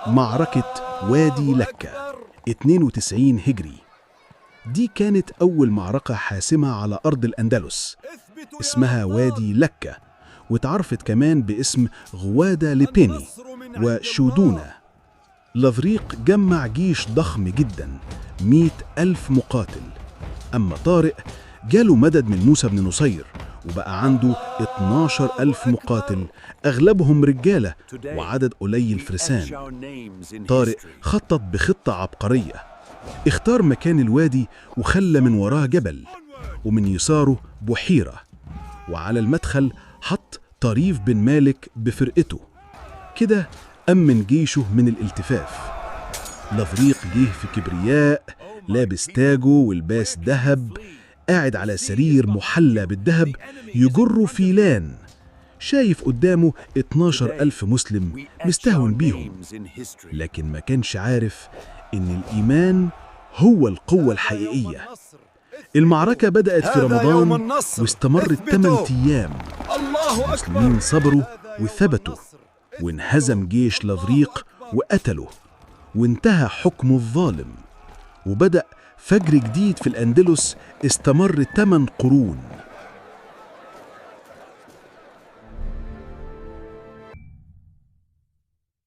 معركة وادي لكة 92 هجري. دي كانت أول معركة حاسمة على أرض الأندلس، اسمها وادي لكة، واتعرفت كمان باسم غوادة لبيني وشودونة. لذريق جمع جيش ضخم جدا، 100,000 مقاتل. أما طارق جاله مدد من موسى بن نصير، وبقى عنده 12,000 مقاتل، أغلبهم رجالة وعدد قليل فرسان. طارق خطط بخطة عبقرية، اختار مكان الوادي وخلى من وراه جبل، ومن يساره بحيرة، وعلى المدخل حط طريف بن مالك بفرقته. كده أمن جيشه من الالتفاف. لذريق جه في كبرياء، لابس تاجه والباس ذهب، قاعد على سرير محلى بالذهب يجره فيلان، شايف قدامه 12,000 مسلم مستهون بيهم. لكن ما كانش عارف إن الإيمان هو القوة الحقيقية. المعركة بدأت في رمضان واستمرت 8 أيام. المسلمين صبروا وثبتوا، وانهزم جيش لذريق وقتله، وانتهى حكمه الظالم، وبدأ فجر جديد في الأندلس استمر 8 قرون.